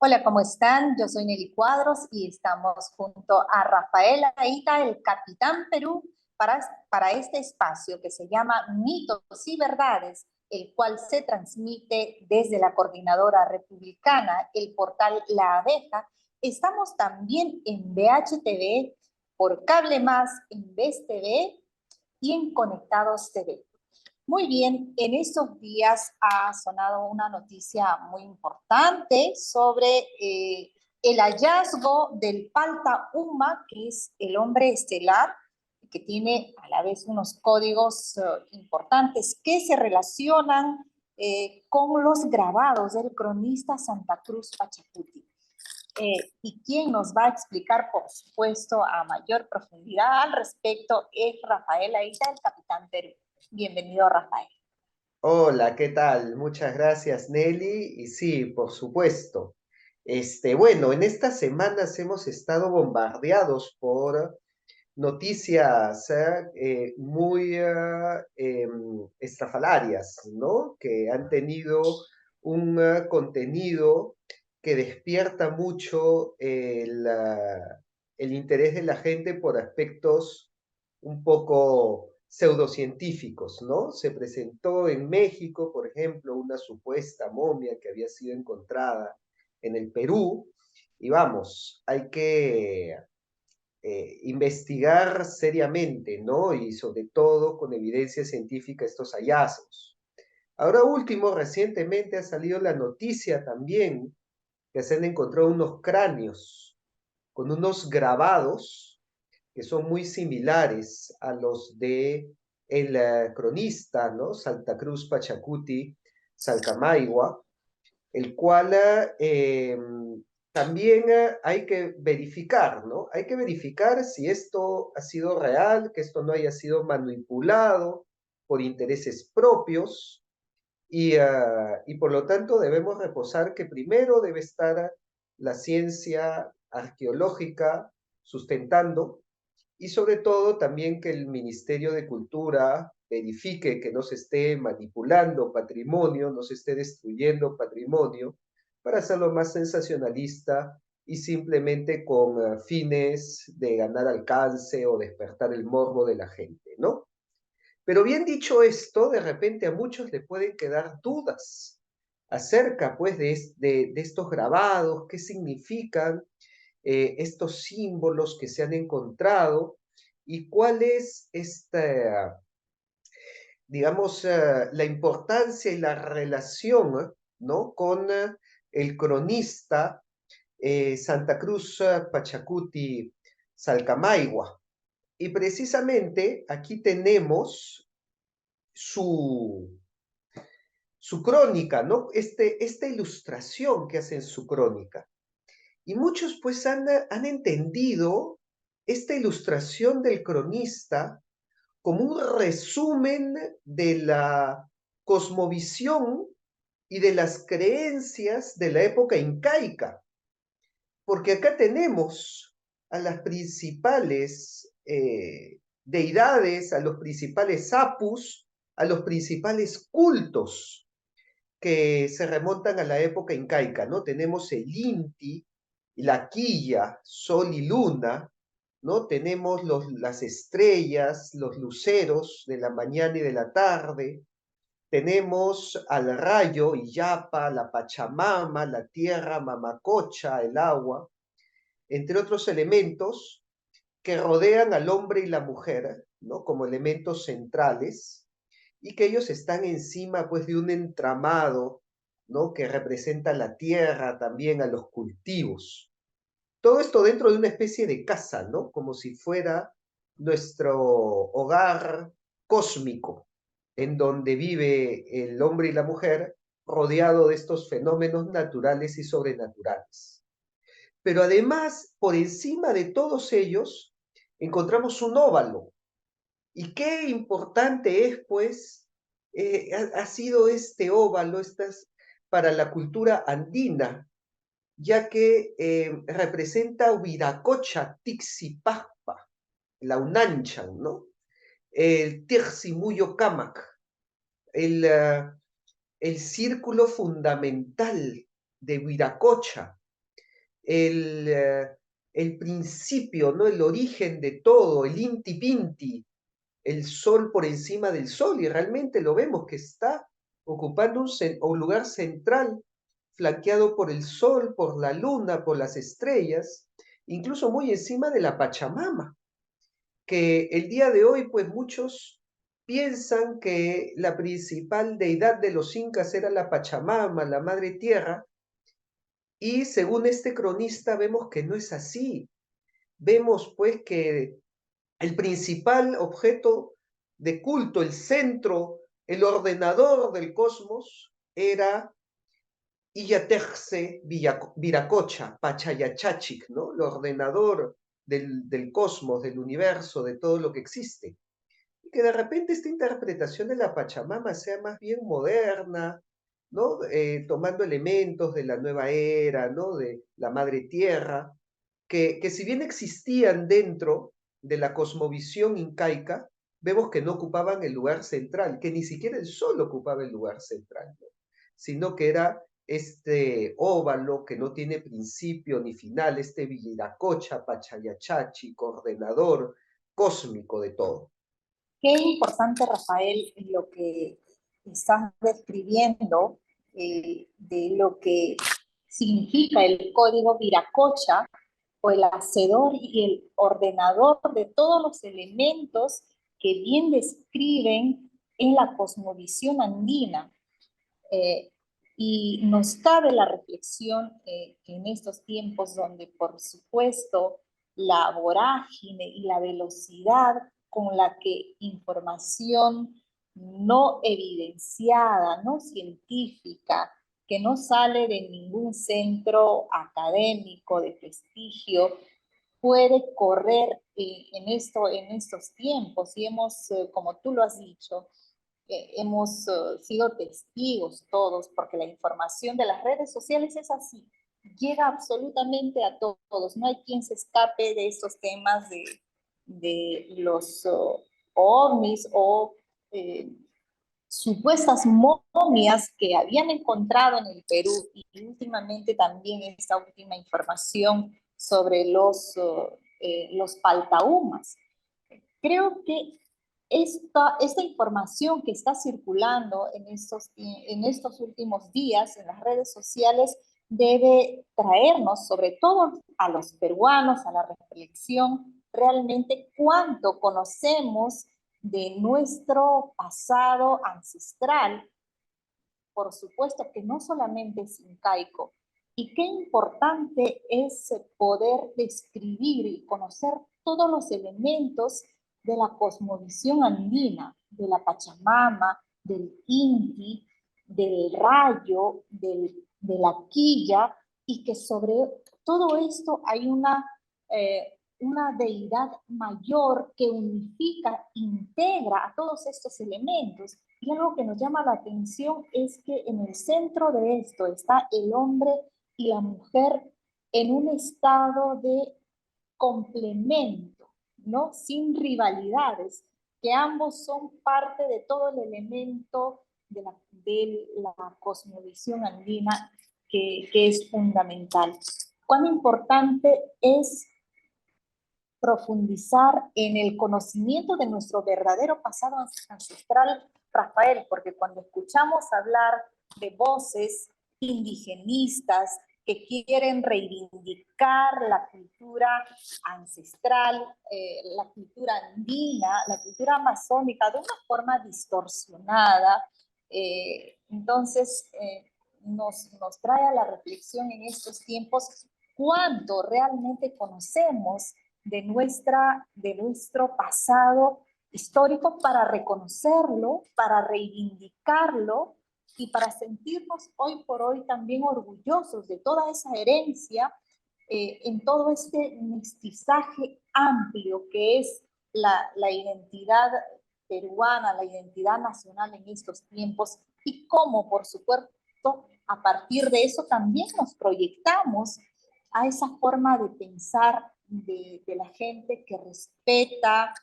Hola, ¿cómo están? Yo soy Nelly Cuadros y estamos junto a Rafael Aita, el Capitán Perú, para este espacio que se llama Mitos y Verdades, el cual se transmite desde la Coordinadora Republicana, el portal La Abeja. Estamos también en VHTV, por Cable Más, en VES TV y en Conectados TV. Muy bien, en estos días ha sonado una noticia muy importante sobre el hallazgo del Palta Uma, que es el hombre estelar, que tiene a la vez unos códigos importantes que se relacionan con los grabados del cronista Santa Cruz Pachacuti. Y quien nos va a explicar, por supuesto, a mayor profundidad al respecto es Rafael Aita, el Capitán Perú. Bienvenido, Rafael. Hola, ¿qué tal? Muchas gracias, Nelly. Y sí, por supuesto. Bueno, en estas semanas hemos estado bombardeados por noticias muy estrafalarias, ¿no? Que han tenido un contenido que despierta mucho el interés de la gente por aspectos un poco pseudocientíficos, ¿no? Se presentó en México, por ejemplo, una supuesta momia que había sido encontrada en el Perú, y vamos, hay que investigar seriamente, ¿no? Y sobre todo con evidencia científica estos hallazgos. Ahora último, recientemente ha salido la noticia también que se han encontrado unos cráneos con unos grabados que son muy similares a los de el cronista, ¿no? Santa Cruz Pachacuti Salcamayhua, el cual también hay que verificar, ¿no? Hay que verificar si esto ha sido real, que esto no haya sido manipulado por intereses propios y por lo tanto debemos reposar que primero debe estar la ciencia arqueológica sustentando y sobre todo también que el Ministerio de Cultura verifique que no se esté manipulando patrimonio, no se esté destruyendo patrimonio, para hacerlo más sensacionalista y simplemente con fines de ganar alcance o despertar el morbo de la gente, ¿no? Pero bien dicho esto, de repente a muchos le pueden quedar dudas acerca, pues, de estos grabados, qué significan estos símbolos que se han encontrado y cuál es esta, digamos, la importancia y la relación, ¿no? Con el cronista Santa Cruz Pachacuti Salcamayhua. Y precisamente aquí tenemos su, su crónica, ¿no? Esta ilustración que hace en su crónica. Y muchos pues han entendido esta ilustración del cronista como un resumen de la cosmovisión y de las creencias de la época incaica, porque acá tenemos a las principales deidades, a los principales apus, a los principales cultos que se remontan a la época incaica, ¿no? Tenemos el Inti, la quilla, sol y luna, ¿no? Tenemos las estrellas, los luceros de la mañana y de la tarde, tenemos al rayo, Illapa, la Pachamama, la tierra, Mamacocha, el agua, entre otros elementos que rodean al hombre y la mujer, ¿no? Como elementos centrales, y que ellos están encima, pues, de un entramado, ¿no? Que representa la tierra, también a los cultivos. Todo esto dentro de una especie de casa, ¿no? Como si fuera nuestro hogar cósmico, en donde vive el hombre y la mujer rodeado de estos fenómenos naturales y sobrenaturales. Pero además, por encima de todos ellos, encontramos un óvalo. Y qué importante es, pues, ha sido este óvalo para la cultura andina, ya que representa Huiracocha, Tixipajpa, la Unanchan, ¿no? El Tirsimuyo Camac, el círculo fundamental de Huiracocha, el, el principio, ¿no? El origen de todo, el inti pinti, el sol por encima del sol, y realmente lo vemos que está ocupando un lugar central, flanqueado por el sol, por la luna, por las estrellas, incluso muy encima de la Pachamama, que el día de hoy, pues muchos piensan que la principal deidad de los incas era la Pachamama, la Madre Tierra, y según este cronista vemos que no es así. Vemos pues que el principal objeto de culto, el centro, el ordenador del cosmos, era Iyaterse Viracocha, Pachayachachic, ¿no? El ordenador del cosmos, del universo, de todo lo que existe. Y que de repente esta interpretación de la Pachamama sea más bien moderna, ¿no? Tomando elementos de la nueva era, ¿no? De la madre tierra, que si bien existían dentro de la cosmovisión incaica, vemos que no ocupaban el lugar central, que ni siquiera el sol ocupaba el lugar central, ¿no? Sino que era este óvalo que no tiene principio ni final, este Viracocha, Pachayachachi, coordenador cósmico de todo. Qué importante, Rafael, lo que estás describiendo de lo que significa el código Viracocha o el hacedor y el ordenador de todos los elementos que bien describen en la cosmovisión andina. Eh, y nos cabe la reflexión que en estos tiempos donde, por supuesto, la vorágine y la velocidad con la que información no evidenciada, no científica, que no sale de ningún centro académico de prestigio, puede correr en estos tiempos. Y hemos, como tú lo has dicho, hemos sido testigos todos, porque la información de las redes sociales es así, llega absolutamente a todos, no hay quien se escape de estos temas de los ovnis o supuestas momias que habían encontrado en el Perú, y últimamente también esta última información sobre los paltahumas. Creo que esta información que está circulando en estos últimos días en las redes sociales debe traernos, sobre todo a los peruanos, a la reflexión realmente cuánto conocemos de nuestro pasado ancestral, por supuesto que no solamente es incaico, y qué importante es poder describir y conocer todos los elementos de la cosmovisión andina, de la Pachamama, del Inti, del rayo, de la quilla, y que sobre todo esto hay una deidad mayor que unifica, integra a todos estos elementos. Y algo que nos llama la atención es que en el centro de esto está el hombre y la mujer en un estado de complemento, ¿no? Sin rivalidades, que ambos son parte de todo el elemento de la cosmovisión andina que es fundamental. Cuán importante es profundizar en el conocimiento de nuestro verdadero pasado ancestral, Rafael, porque cuando escuchamos hablar de voces indigenistas que quieren reivindicar la cultura ancestral, la cultura andina, la cultura amazónica de una forma distorsionada, entonces nos trae a la reflexión en estos tiempos cuánto realmente conocemos de nuestro pasado histórico para reconocerlo, para reivindicarlo y para sentirnos hoy por hoy también orgullosos de toda esa herencia en todo este mestizaje amplio que es la identidad peruana, la identidad nacional en estos tiempos, y cómo, por supuesto, a partir de eso también nos proyectamos a esa forma de pensar de la gente que respeta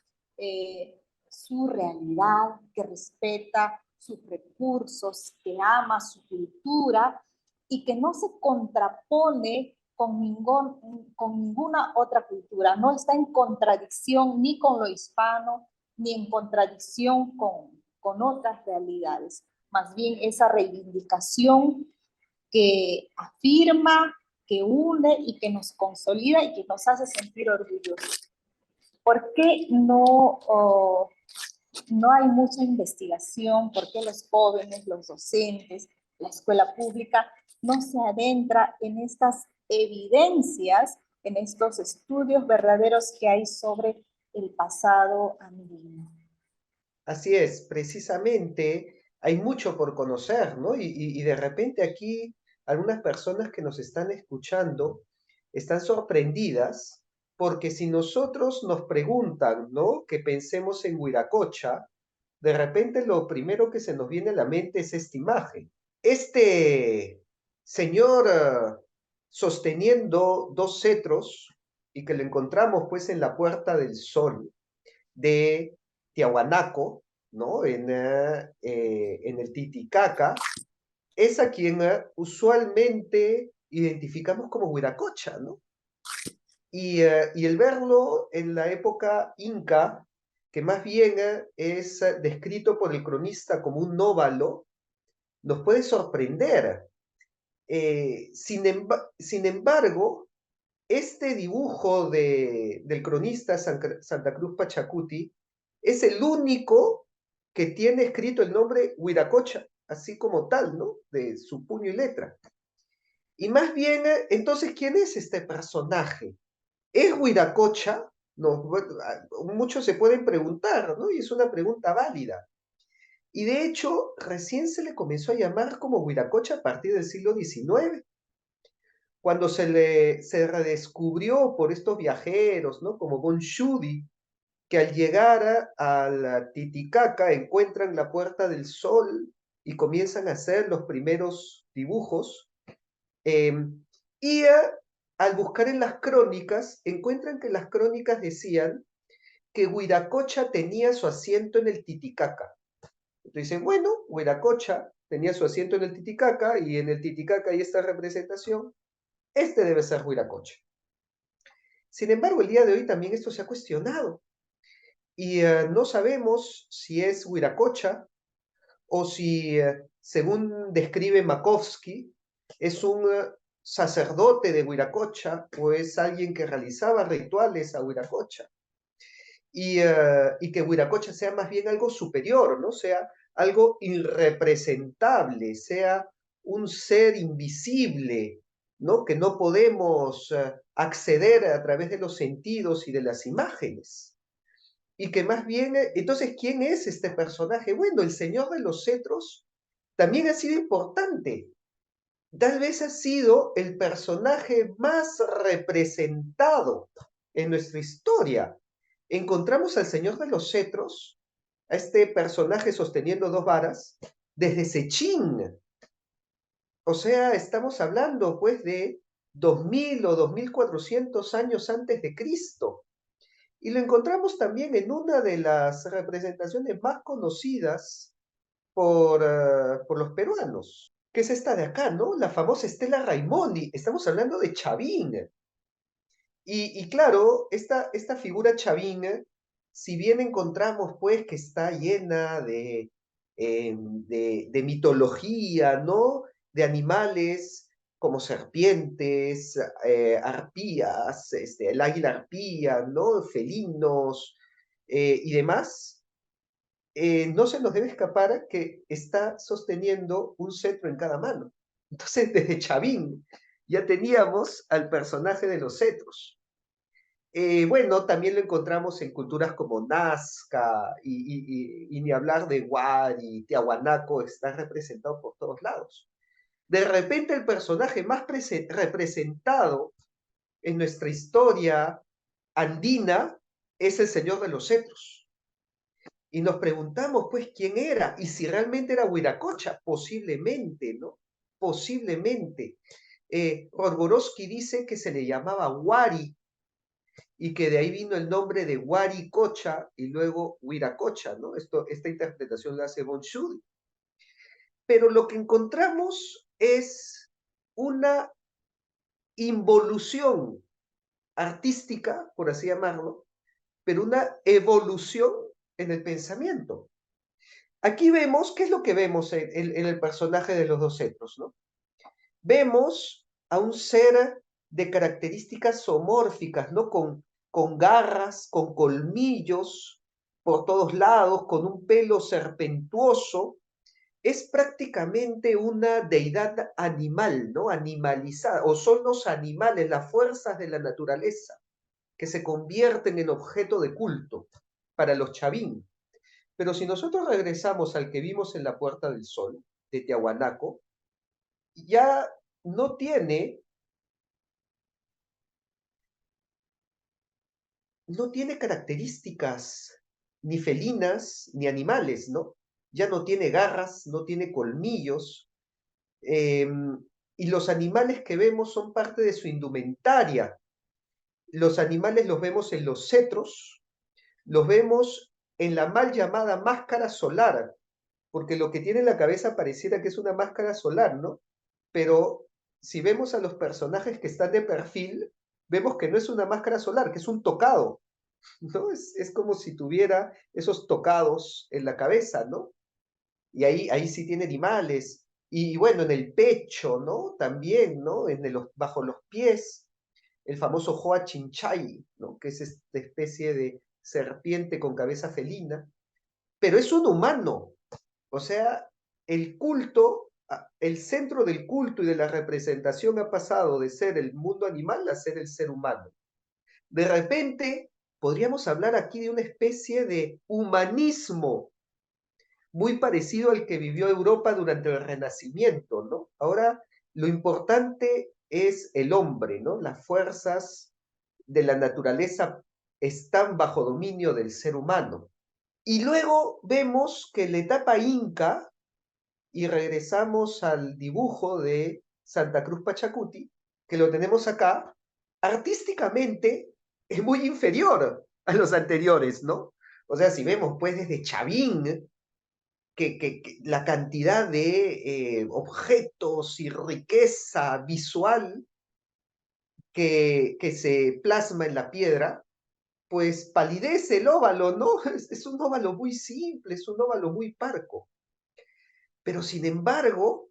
su realidad, que respeta sus recursos, que ama su cultura y que no se contrapone con ninguna otra cultura. No está en contradicción ni con lo hispano, ni en contradicción con otras realidades. Más bien esa reivindicación que afirma, que une y que nos consolida y que nos hace sentir orgullosos. ¿Por qué no hay mucha investigación? ¿Por qué los jóvenes, los docentes, la escuela pública no se adentra en estas evidencias, en estos estudios verdaderos que hay sobre el pasado andino? Así es, precisamente hay mucho por conocer, ¿no? Y de repente aquí algunas personas que nos están escuchando están sorprendidas porque si nosotros nos preguntan, ¿no? Que pensemos en Huiracocha, de repente lo primero que se nos viene a la mente es esta imagen. Este señor sosteniendo dos cetros y que lo encontramos pues en la Puerta del Sol de Tiahuanaco, ¿no? En el Titicaca, es a quien usualmente identificamos como Huiracocha, ¿no? Y el verlo en la época inca, que más bien es descrito por el cronista como un óvalo, nos puede sorprender. Sin embargo, este dibujo del cronista Santa Cruz Pachacuti es el único que tiene escrito el nombre Huiracocha, así como tal, ¿no? De su puño y letra. Y más bien, entonces, ¿quién es este personaje? ¿Es Huiracocha? No, muchos se pueden preguntar, ¿no? Y es una pregunta válida. Y de hecho, recién se le comenzó a llamar como Huiracocha a partir del siglo XIX, cuando se redescubrió por estos viajeros, ¿no? Como Gonchudi, que al llegar a la Titicaca encuentran la Puerta del Sol y comienzan a hacer los primeros dibujos. Eh, y al buscar en las crónicas, encuentran que las crónicas decían que Huiracocha tenía su asiento en el Titicaca. Entonces dicen, bueno, Huiracocha tenía su asiento en el Titicaca y en el Titicaca hay esta representación, este debe ser Huiracocha. Sin embargo, el día de hoy también esto se ha cuestionado y no sabemos si es Huiracocha o si, según describe Makovsky, es un sacerdote de Huiracocha o es alguien que realizaba rituales a Huiracocha. Y que Huiracocha sea más bien algo superior, ¿no? Sea algo irrepresentable, sea un ser invisible, ¿no? Que no podemos acceder a través de los sentidos y de las imágenes. Y que más bien, entonces, ¿quién es este personaje? Bueno, el Señor de los Cetros también ha sido importante. Tal vez ha sido el personaje más representado en nuestra historia. Encontramos al Señor de los Cetros, a este personaje sosteniendo dos varas, desde Sechín. O sea, estamos hablando pues de 2000 o 2400 años antes de Cristo. Y lo encontramos también en una de las representaciones más conocidas por los peruanos, que es esta de acá, ¿no? La famosa Estela Raimondi. Estamos hablando de Chavín. Y claro, esta figura Chavín, si bien encontramos pues que está llena de mitología, ¿no? De animales como serpientes, arpías, el águila arpía, ¿no? Felinos y demás, no se nos debe escapar que está sosteniendo un cetro en cada mano. Entonces, desde Chavín ya teníamos al personaje de los cetros. Bueno, también lo encontramos en culturas como Nazca y ni hablar de Huari, Tiahuanaco, está representado por todos lados. De repente el personaje más representado en nuestra historia andina es el Señor de los Cetros. Y nos preguntamos, pues, quién era y si realmente era Huiracocha, posiblemente, ¿no? Posiblemente. Rodgorowski dice que se le llamaba Huari y que de ahí vino el nombre de Huaricocha y luego Huiracocha, ¿no? Esta interpretación la hace Bonchudi. Pero lo que encontramos es una involución artística, por así llamarlo, pero una evolución en el pensamiento. Aquí vemos, ¿qué es lo que vemos en el personaje de los dos cetros, ¿no? Vemos a un ser de características zoomórficas, ¿no? Con garras, con colmillos por todos lados, con un pelo serpentuoso. Es prácticamente una deidad animal, ¿no? Animalizada, o son los animales, las fuerzas de la naturaleza, que se convierten en objeto de culto para los chavín. Pero si nosotros regresamos al que vimos en la Puerta del Sol, de Tiahuanaco, ya no tiene, no tiene características ni felinas ni animales, ¿no? Ya no tiene garras, no tiene colmillos, eh, y los animales que vemos son parte de su indumentaria. Los animales los vemos en los cetros, los vemos en la mal llamada máscara solar, porque lo que tiene en la cabeza pareciera que es una máscara solar, ¿no? Pero si vemos a los personajes que están de perfil, vemos que no es una máscara solar, que es un tocado, ¿no? Es como si tuviera esos tocados en la cabeza, ¿no? Y ahí sí tiene animales. Y bueno, en el pecho, ¿no? También, ¿no? Bajo los pies, el famoso Hoa Chinchay, ¿no? Que es esta especie de serpiente con cabeza felina. Pero es un humano, o sea, el culto, el centro del culto y de la representación ha pasado de ser el mundo animal a ser el ser humano. De repente, podríamos hablar aquí de una especie de humanismo muy parecido al que vivió Europa durante el Renacimiento, ¿no? Ahora, lo importante es el hombre, ¿no? Las fuerzas de la naturaleza están bajo dominio del ser humano. Y luego vemos que la etapa inca, y regresamos al dibujo de Santa Cruz Pachacuti, que lo tenemos acá, artísticamente es muy inferior a los anteriores, ¿no? O sea, si vemos pues desde Chavín, que la cantidad de objetos y riqueza visual que se plasma en la piedra, pues palidece el óvalo, ¿no? Es un óvalo muy simple, es un óvalo muy parco. Pero sin embargo,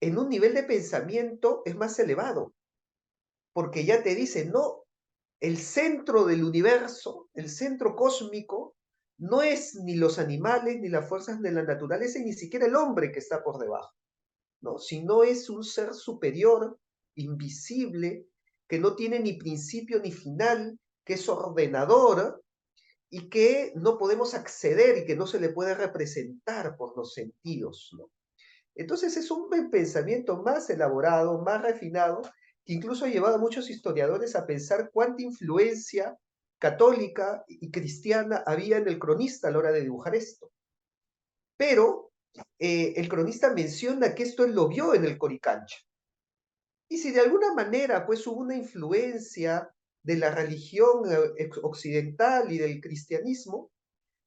en un nivel de pensamiento es más elevado, porque ya te dice, no, el centro del universo, el centro cósmico, no es ni los animales, ni las fuerzas de la naturaleza, y ni siquiera el hombre que está por debajo, ¿no? Sino es un ser superior, invisible, que no tiene ni principio ni final, que es ordenador y que no podemos acceder y que no se le puede representar por los sentidos, ¿no? Entonces es un pensamiento más elaborado, más refinado, que incluso ha llevado a muchos historiadores a pensar cuánta influencia católica y cristiana había en el cronista a la hora de dibujar esto. Pero el cronista menciona que esto él lo vio en el Coricancha. Y si de alguna manera pues hubo una influencia de la religión occidental y del cristianismo,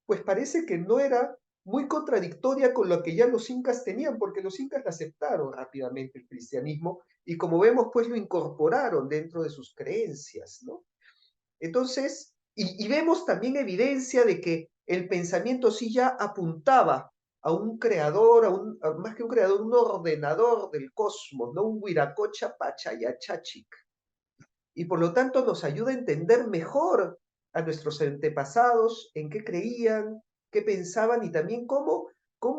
pues parece que no era muy contradictoria con lo que ya los incas tenían, porque los incas aceptaron rápidamente el cristianismo y como vemos, pues lo incorporaron dentro de sus creencias, ¿no? Entonces, y vemos también evidencia de que el pensamiento sí ya apuntaba a un creador, más que un creador, un ordenador del cosmos, ¿no? Un Huiracocha Pachayachachic. Y por lo tanto nos ayuda a entender mejor a nuestros antepasados, en qué creían, qué pensaban y también cómo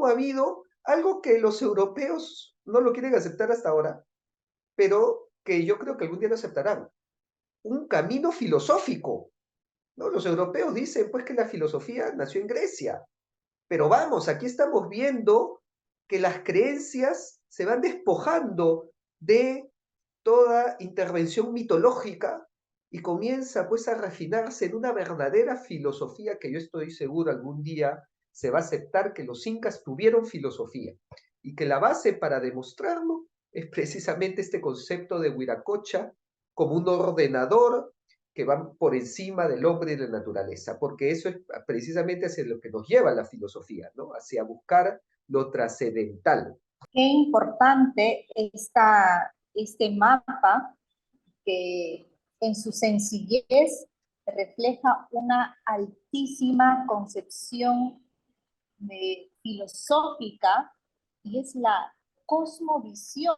ha habido algo que los europeos no lo quieren aceptar hasta ahora, pero que yo creo que algún día lo aceptarán. Un camino filosófico, ¿no? Los europeos dicen pues que la filosofía nació en Grecia, pero vamos, aquí estamos viendo que las creencias se van despojando de toda intervención mitológica y comienza pues a refinarse en una verdadera filosofía que yo estoy seguro algún día se va a aceptar que los incas tuvieron filosofía y que la base para demostrarlo es precisamente este concepto de Huiracocha como un ordenador que va por encima del hombre y de la naturaleza, porque eso es precisamente hacia lo que nos lleva la filosofía, ¿no? Hacia buscar lo trascendental. Qué importante este mapa que en su sencillez refleja una altísima concepción filosófica, y es la cosmovisión.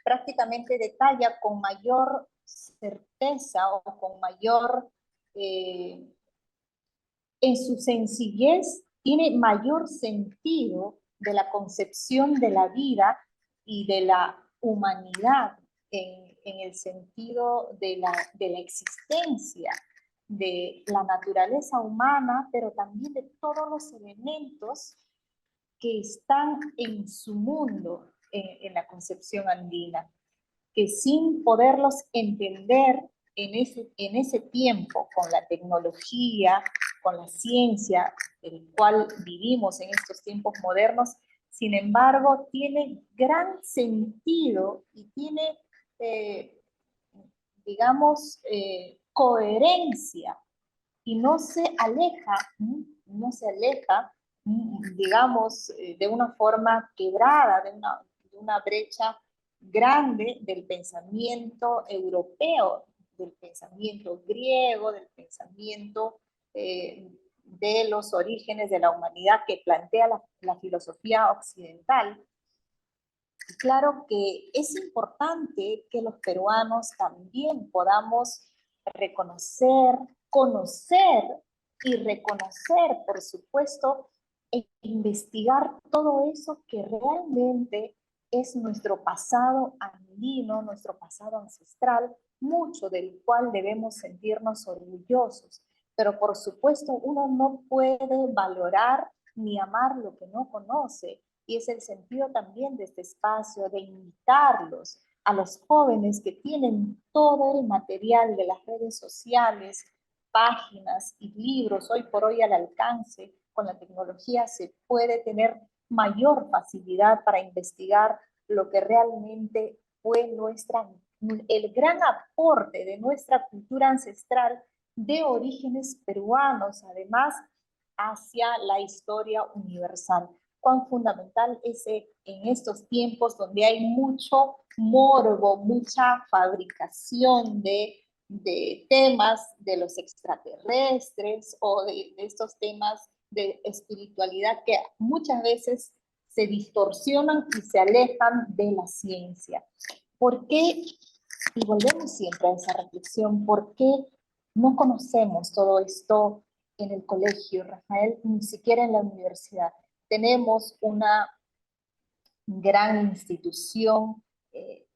Prácticamente detalla con mayor certeza o con mayor, en su sencillez, tiene mayor sentido de la concepción de la vida y de la humanidad en el sentido de la existencia, de la naturaleza humana, pero también de todos los elementos que están en su mundo, en la concepción andina, que sin poderlos entender en ese tiempo, con la tecnología, con la ciencia, el cual vivimos en estos tiempos modernos, sin embargo, tiene gran sentido y tiene, digamos, coherencia, y no se aleja, digamos, de una forma quebrada, de una brecha grande del pensamiento europeo, del pensamiento griego, del pensamiento de los orígenes de la humanidad que plantea la filosofía occidental. Y claro que es importante que los peruanos también podamos reconocer, conocer y reconocer, por supuesto, e investigar todo eso que realmente es nuestro pasado andino, nuestro pasado ancestral, mucho del cual debemos sentirnos orgullosos. Pero por supuesto, uno no puede valorar ni amar lo que no conoce. Y es el sentido también de este espacio, de invitarlos a los jóvenes que tienen todo el material de las redes sociales, páginas y libros hoy por hoy al alcance. Con la tecnología se puede tener mayor facilidad para investigar lo que realmente fue el gran aporte de nuestra cultura ancestral de orígenes peruanos, además, hacia la historia universal. Cuán fundamental es en estos tiempos donde hay mucho morbo, mucha fabricación de temas de los extraterrestres o de estos temas de espiritualidad que muchas veces se distorsionan y se alejan de la ciencia. ¿Por qué? Y volvemos siempre a esa reflexión, ¿por qué no conocemos todo esto en el colegio, Rafael, ni siquiera en la universidad? Tenemos una gran institución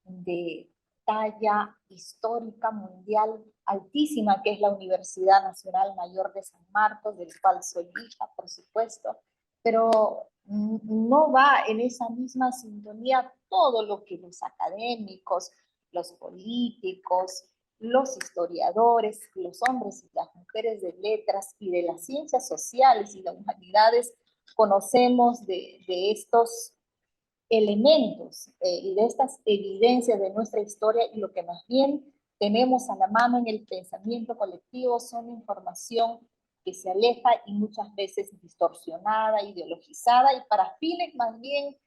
de talla histórica mundial altísima, que es la Universidad Nacional Mayor de San Marcos, del cual soy hija, por supuesto, pero no va en esa misma sintonía todo lo que los académicos, los políticos, los historiadores, los hombres y las mujeres de letras y de las ciencias sociales y de humanidades conocemos de estos elementos y de estas evidencias de nuestra historia, y lo que más bien tenemos a la mano en el pensamiento colectivo son información que se aleja y muchas veces distorsionada, ideologizada y para fines más bien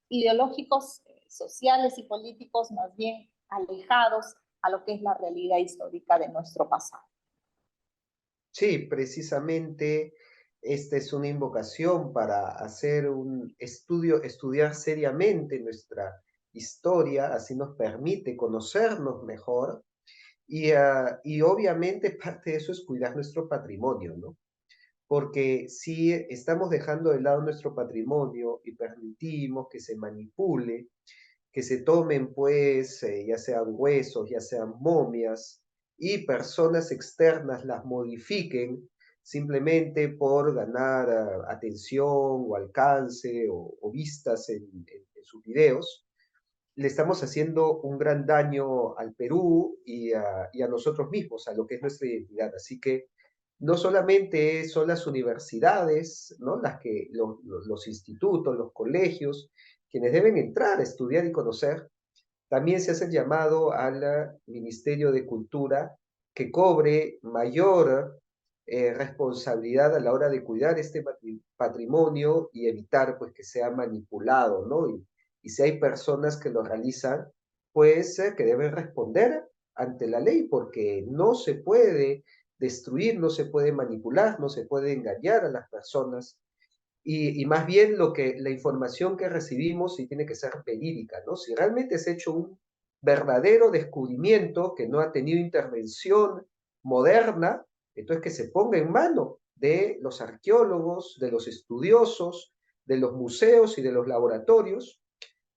ideológicos, sociales y políticos más bien alejados a lo que es la realidad histórica de nuestro pasado. Sí, precisamente esta es una invocación para hacer un estudio, estudiar seriamente nuestra historia, así nos permite conocernos mejor y obviamente parte de eso es cuidar nuestro patrimonio, ¿no? Porque si estamos dejando de lado nuestro patrimonio y permitimos que se manipule, que se tomen pues ya sean huesos, ya sean momias, y personas externas las modifiquen simplemente por ganar atención o alcance o vistas en sus videos, le estamos haciendo un gran daño al Perú y a nosotros mismos, a lo que es nuestra identidad. Así que no solamente son las universidades, ¿no? Los institutos, los colegios, quienes deben entrar a estudiar y conocer, también se hace el llamado al Ministerio de Cultura que cobre mayor responsabilidad a la hora de cuidar este patrimonio y evitar pues que sea manipulado, ¿no? Y si hay personas que lo realizan, pues que deben responder ante la ley, porque no se puede destruir, no se puede manipular, no se puede engañar a las personas. Y más bien la información que recibimos sí tiene que ser verídica, ¿no? Si realmente se ha hecho un verdadero descubrimiento que no ha tenido intervención moderna, entonces que se ponga en mano de los arqueólogos, de los estudiosos, de los museos y de los laboratorios,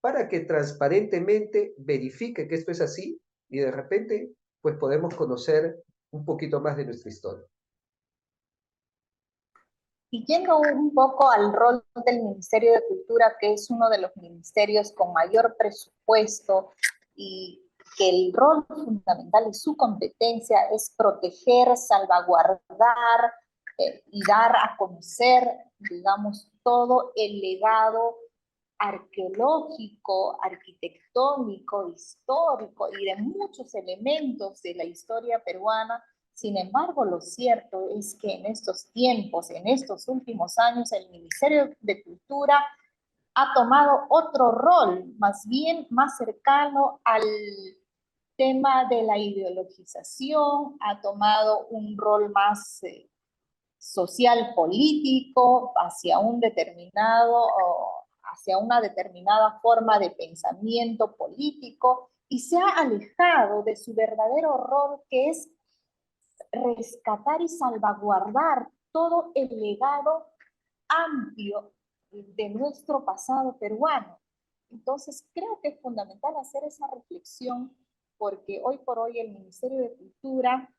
para que transparentemente verifique que esto es así y de repente pues podemos conocer un poquito más de nuestra historia. Y yendo un poco al rol del Ministerio de Cultura, que es uno de los ministerios con mayor presupuesto y que el rol fundamental y su competencia es proteger, salvaguardar y dar a conocer, digamos, todo el legado arqueológico, arquitectónico, histórico y de muchos elementos de la historia peruana. Sin embargo, lo cierto es que en estos tiempos, en estos últimos años, el Ministerio de Cultura ha tomado otro rol, más bien más cercano al tema de la ideologización, ha tomado un rol más social político hacia un determinado, hacia una determinada forma de pensamiento político y se ha alejado de su verdadero rol, que es rescatar y salvaguardar todo el legado amplio de nuestro pasado peruano. Entonces, creo que es fundamental hacer esa reflexión porque hoy por hoy el Ministerio de Cultura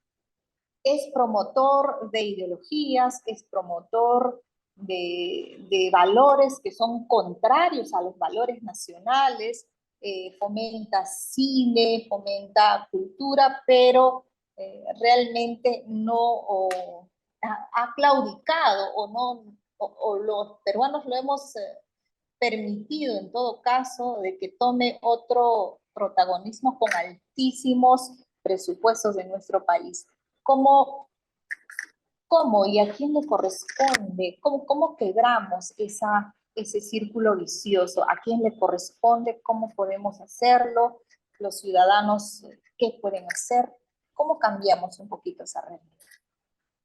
es promotor de ideologías, es promotor de valores que son contrarios a los valores nacionales, fomenta cine, fomenta cultura, pero realmente no ha claudicado o no, o los peruanos lo hemos permitido en todo caso de que tome otro protagonismo con altísimos presupuestos de nuestro país. ¿Cómo, cómo y a quién le corresponde? ¿Cómo quebramos ese círculo vicioso? ¿A quién le corresponde? ¿Cómo podemos hacerlo? ¿Los ciudadanos qué pueden hacer? ¿Cómo cambiamos un poquito esa realidad?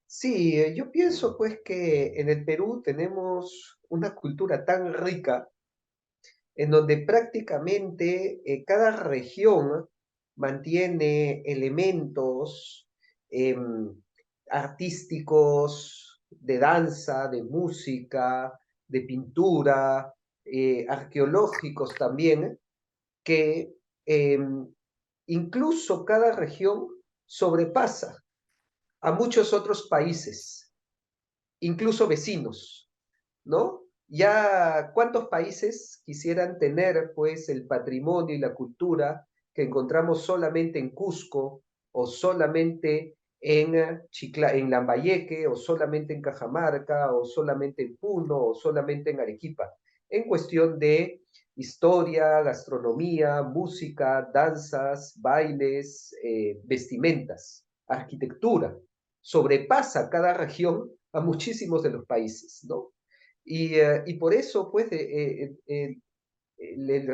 Sí, yo pienso pues que en el Perú tenemos una cultura tan rica en donde prácticamente cada región mantiene elementos em, artísticos, de danza, de música, de pintura, arqueológicos también, que incluso cada región sobrepasa a muchos otros países, incluso vecinos, ¿no? Ya cuántos países quisieran tener pues el patrimonio y la cultura que encontramos solamente en Cusco o solamente en Lambayeque o solamente en Cajamarca o solamente en Puno o solamente en Arequipa, en cuestión de historia, gastronomía, música, danzas, bailes, vestimentas, arquitectura. Sobrepasa cada región a muchísimos de los países, ¿no? Y por eso, pues, el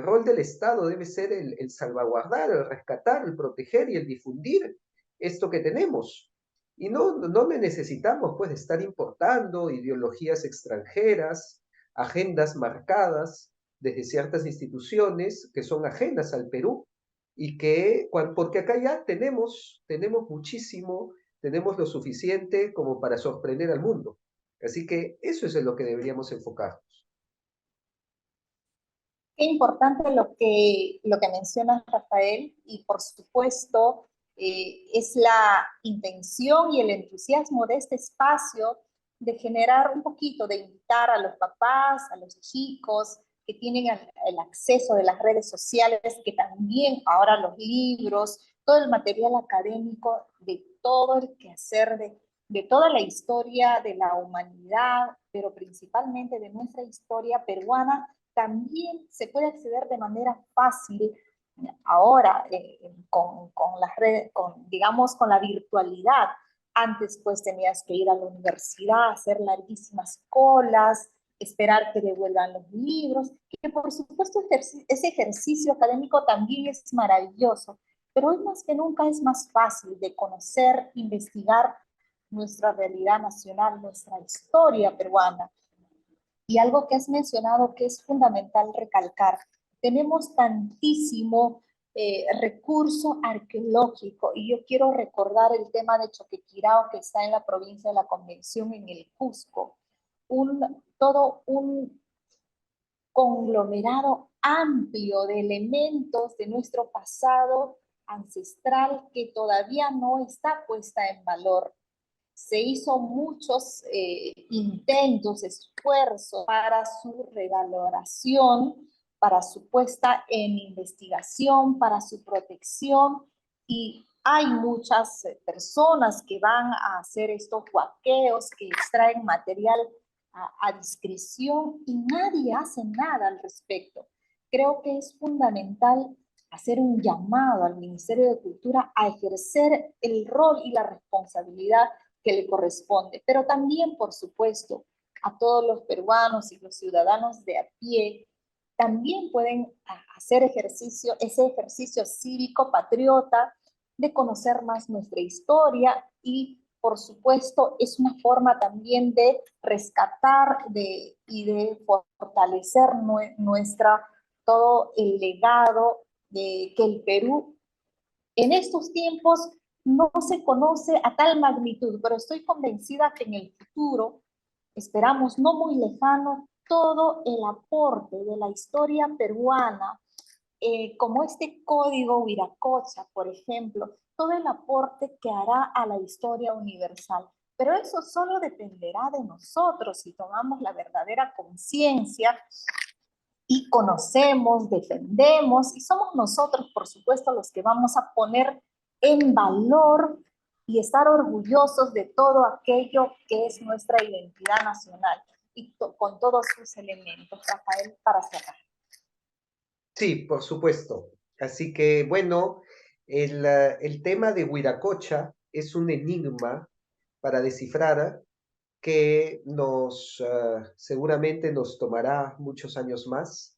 rol del Estado debe ser el salvaguardar, el rescatar, el proteger y el difundir esto que tenemos. Y no necesitamos, pues, estar importando ideologías extranjeras, agendas marcadas desde ciertas instituciones que son ajenas al Perú y porque acá ya tenemos muchísimo, tenemos lo suficiente como para sorprender al mundo. Así que eso es en lo que deberíamos enfocarnos. Qué importante lo que mencionas, Rafael, y por supuesto es la intención y el entusiasmo de este espacio de generar un poquito, de invitar a los papás, a los chicos que tienen el acceso de las redes sociales, que también ahora los libros, todo el material académico de todo el quehacer de toda la historia de la humanidad, pero principalmente de nuestra historia peruana, también se puede acceder de manera fácil ahora con las redes, digamos, con la virtualidad. Antes pues tenías que ir a la universidad, hacer larguísimas colas, esperar que devuelvan los libros, que por supuesto ese ejercicio académico también es maravilloso, pero hoy más que nunca es más fácil de conocer, investigar nuestra realidad nacional, nuestra historia peruana. Y algo que has mencionado que es fundamental recalcar, tenemos tantísimo recurso arqueológico y yo quiero recordar el tema de Choquequirao que está en la provincia de la Convención en el Cusco, todo un conglomerado amplio de elementos de nuestro pasado ancestral que todavía no está puesta en valor. Se hizo muchos intentos, esfuerzos para su revaloración, para su puesta en investigación, para su protección, y hay muchas personas que van a hacer estos huaqueos, que extraen material a discreción y nadie hace nada al respecto. Creo que es fundamental hacer un llamado al Ministerio de Cultura a ejercer el rol y la responsabilidad que le corresponde, pero también, por supuesto, a todos los peruanos y los ciudadanos de a pie, también pueden hacer ese ejercicio cívico, patriota, de conocer más nuestra historia y, por supuesto, es una forma también de rescatar y de fortalecer todo el legado de que el Perú en estos tiempos no se conoce a tal magnitud, pero estoy convencida que en el futuro, esperamos no muy lejano, todo el aporte de la historia peruana, como este código Viracocha, por ejemplo, todo el aporte que hará a la historia universal. Pero eso solo dependerá de nosotros si tomamos la verdadera conciencia y conocemos, defendemos, y somos nosotros, por supuesto, los que vamos a poner en valor y estar orgullosos de todo aquello que es nuestra identidad nacional y con todos sus elementos. Rafael, para cerrar. Sí, por supuesto. Así que, bueno, el tema de Huiracocha es un enigma para descifrar que seguramente nos tomará muchos años más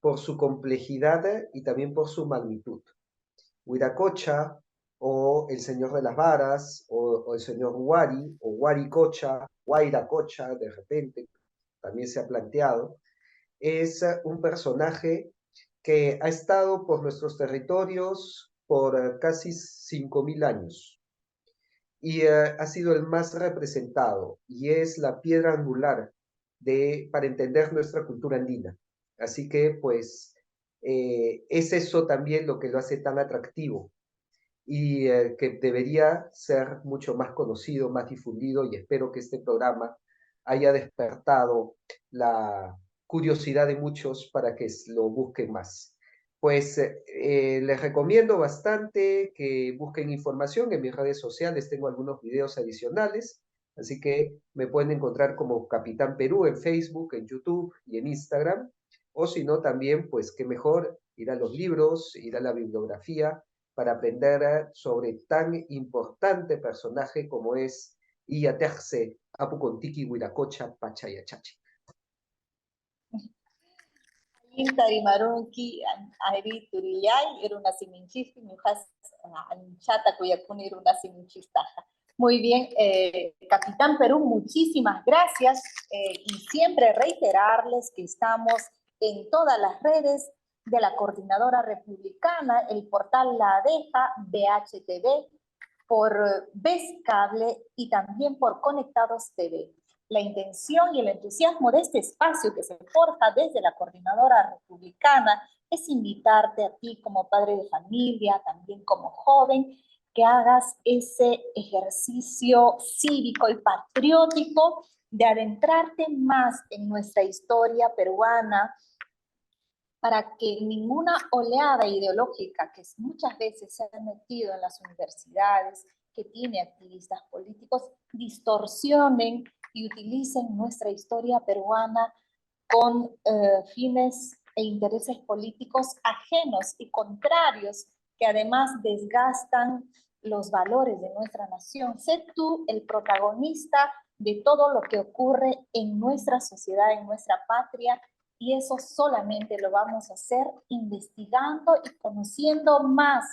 por su complejidad y también por su magnitud. Huiracocha, o el Señor de las Varas, o el Señor Huari, o Huaricocha, Huayracocha, de repente, también se ha planteado, es un personaje que ha estado por nuestros territorios por casi 5.000 años y ha sido el más representado y es la piedra angular para entender nuestra cultura andina. Así que, pues, es eso también lo que lo hace tan atractivo y que debería ser mucho más conocido, más difundido, y espero que este programa haya despertado la curiosidad de muchos para que lo busquen más. Pues les recomiendo bastante que busquen información en mis redes sociales, tengo algunos videos adicionales, así que me pueden encontrar como Capitán Perú en Facebook, en YouTube y en Instagram, o si no también, pues qué mejor ir a los libros, ir a la bibliografía, para aprender sobre tan importante personaje como es Iyaterse Apucontiki Huiracocha Pachayachachi. Tarimarunki, Ari Turillay, era una siminchisti, Mujas, Anchata, Cuyacuni, era una siminchistaja. Muy bien, Capitán Perú, muchísimas gracias y siempre reiterarles que estamos en todas las redes de la Coordinadora Republicana, el portal La Abeja, BHTV, por BES Cable y también por Conectados TV. La intención y el entusiasmo de este espacio que se forja desde la Coordinadora Republicana es invitarte a ti como padre de familia, también como joven, que hagas ese ejercicio cívico y patriótico de adentrarte más en nuestra historia peruana, para que ninguna oleada ideológica que muchas veces se ha metido en las universidades, que tiene activistas políticos, distorsionen y utilicen nuestra historia peruana con fines e intereses políticos ajenos y contrarios, que además desgastan los valores de nuestra nación. Sé tú el protagonista de todo lo que ocurre en nuestra sociedad, en nuestra patria, y eso solamente lo vamos a hacer investigando y conociendo más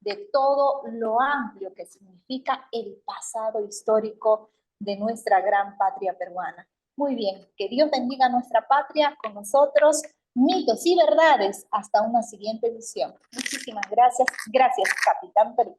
de todo lo amplio que significa el pasado histórico de nuestra gran patria peruana. Muy bien, que Dios bendiga a nuestra patria con nosotros. Mitos y verdades, hasta una siguiente edición. Muchísimas gracias. Gracias, Capitán Perú.